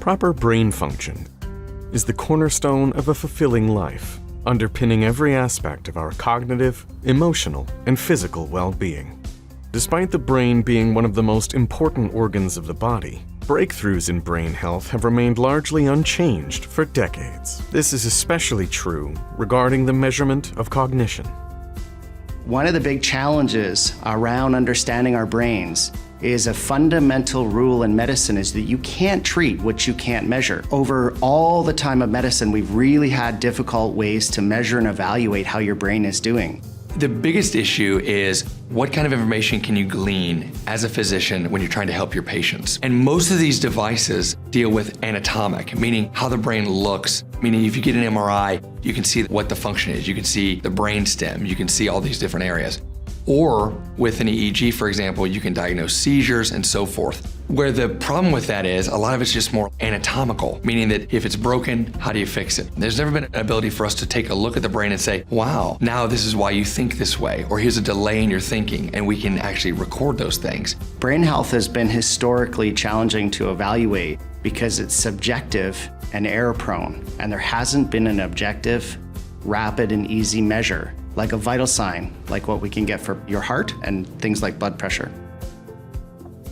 Proper brain function is the cornerstone of a fulfilling life, underpinning every aspect of our cognitive, emotional, and physical well-being. Despite the brain being one of the most important organs of the body, breakthroughs in brain health have remained largely unchanged for decades. This is especially true regarding the measurement of cognition. One of the big challenges around understanding our brains is a fundamental rule in medicine is that you can't treat what you can't measure. Over all the time of medicine, we've really had difficult ways to measure and evaluate how your brain is doing. The biggest issue is what kind of information can you glean as a physician when you're trying to help your patients? And most of these devices deal with anatomic, meaning how the brain looks, meaning if you get an MRI, you can see what the function is. You can see the brain stem, you can see all these different areas. Or with an EEG, for example, you can diagnose seizures and so forth. Where the problem with that is, a lot of it's just more anatomical, meaning that if it's broken, how do you fix it? There's never been an ability for us to take a look at the brain and say, wow, now this is why you think this way, or here's a delay in your thinking, and we can actually record those things. Brain health has been historically challenging to evaluate because it's subjective and error-prone, and there hasn't been an objective, rapid, and easy measure, like a vital sign, like what we can get for your heart and things like blood pressure.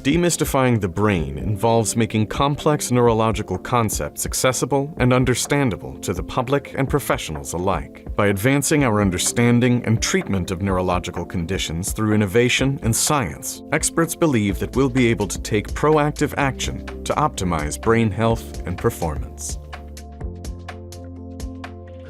Demystifying the brain involves making complex neurological concepts accessible and understandable to the public and professionals alike. By advancing our understanding and treatment of neurological conditions through innovation and science, experts believe that we'll be able to take proactive action to optimize brain health and performance.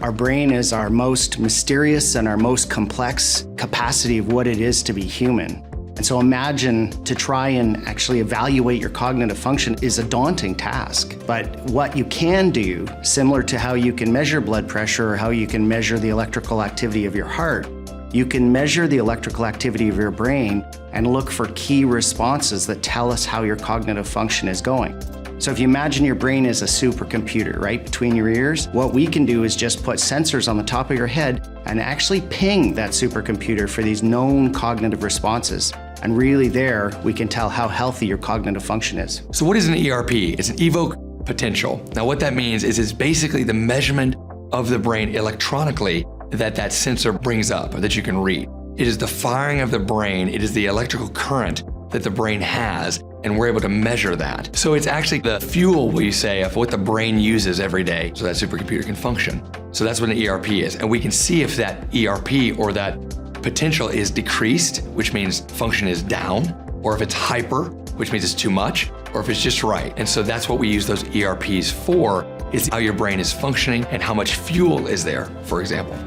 Our brain is our most mysterious and our most complex capacity of what it is to be human. And so imagine to try and actually evaluate your cognitive function is a daunting task. But what you can do, similar to how you can measure blood pressure or how you can measure the electrical activity of your heart, you can measure the electrical activity of your brain and look for key responses that tell us how your cognitive function is going. So if you imagine your brain is a supercomputer, right, between your ears, what we can do is just put sensors on the top of your head and actually ping that supercomputer for these known cognitive responses. And really there, we can tell how healthy your cognitive function is. So what is an ERP? It's an evoke potential. Now what that means is it's basically the measurement of the brain electronically that sensor brings up or that you can read. It is the firing of the brain, it is the electrical current that the brain has, and we're able to measure that. So it's actually the fuel, we say, of what the brain uses every day so that supercomputer can function. So that's what an ERP is. And we can see if that ERP or that potential is decreased, which means function is down, or if it's hyper, which means it's too much, or if it's just right. And so that's what we use those ERPs for, is how your brain is functioning and how much fuel is there, for example.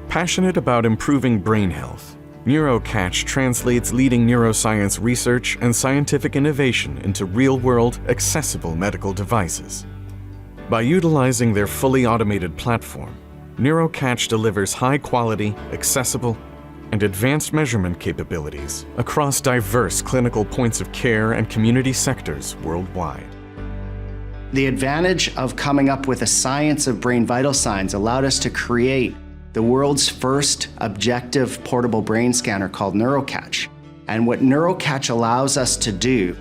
Passionate about improving brain health, NeuroCatch translates leading neuroscience research and scientific innovation into real-world, accessible medical devices. By utilizing their fully automated platform, NeuroCatch delivers high-quality, accessible, and advanced measurement capabilities across diverse clinical points of care and community sectors worldwide. The advantage of coming up with a science of brain vital signs allowed us to create the world's first objective portable brain scanner called NeuroCatch. And what NeuroCatch allows us to do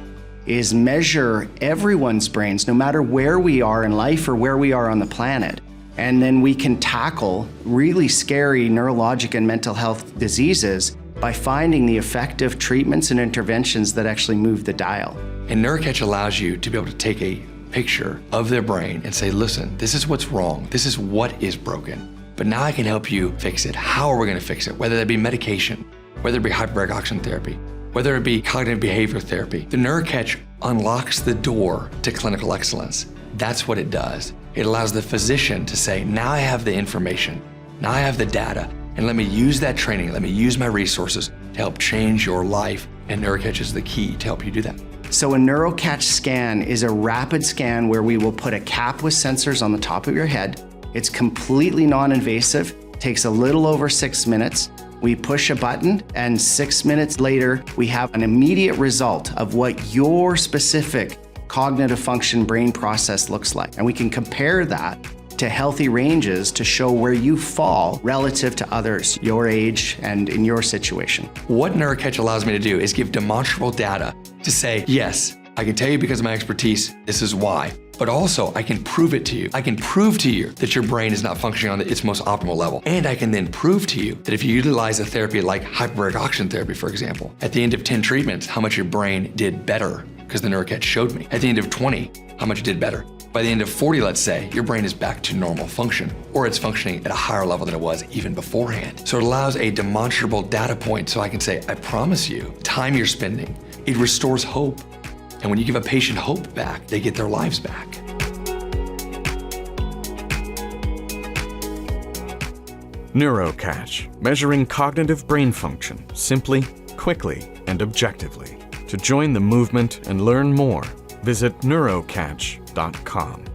is measure everyone's brains, no matter where we are in life or where we are on the planet. And then we can tackle really scary neurologic and mental health diseases by finding the effective treatments and interventions that actually move the dial. And NeuroCatch allows you to be able to take a picture of their brain and say, listen, this is what's wrong. This is what is broken. But now I can help you fix it. How are we going to fix it? Whether that be medication, whether it be hyperbaric oxygen therapy, whether it be cognitive behavior therapy. The NeuroCatch unlocks the door to clinical excellence. That's what it does. It allows the physician to say, now I have the information, now I have the data, and let me use that training, let me use my resources to help change your life. And NeuroCatch is the key to help you do that. So a NeuroCatch scan is a rapid scan where we will put a cap with sensors on the top of your head. It's completely non-invasive, takes a little over 6 minutes. We push a button and 6 minutes later, we have an immediate result of what your specific cognitive function brain process looks like. And we can compare that to healthy ranges to show where you fall relative to others, your age and in your situation. What NeuroCatch allows me to do is give demonstrable data to say, yes, I can tell you because of my expertise, this is why. But also, I can prove it to you. I can prove to you that your brain is not functioning on its most optimal level. And I can then prove to you that if you utilize a therapy like hyperbaric oxygen therapy, for example, at the end of 10 treatments, how much your brain did better, because the NeuroCatch showed me. At the end of 20, how much it did better. By the end of 40, let's say, your brain is back to normal function, or it's functioning at a higher level than it was even beforehand. So it allows a demonstrable data point so I can say, I promise you, time you're spending, it restores hope. And when you give a patient hope back, they get their lives back. NeuroCatch, measuring cognitive brain function simply, quickly, and objectively. To join the movement and learn more, visit neurocatch.com.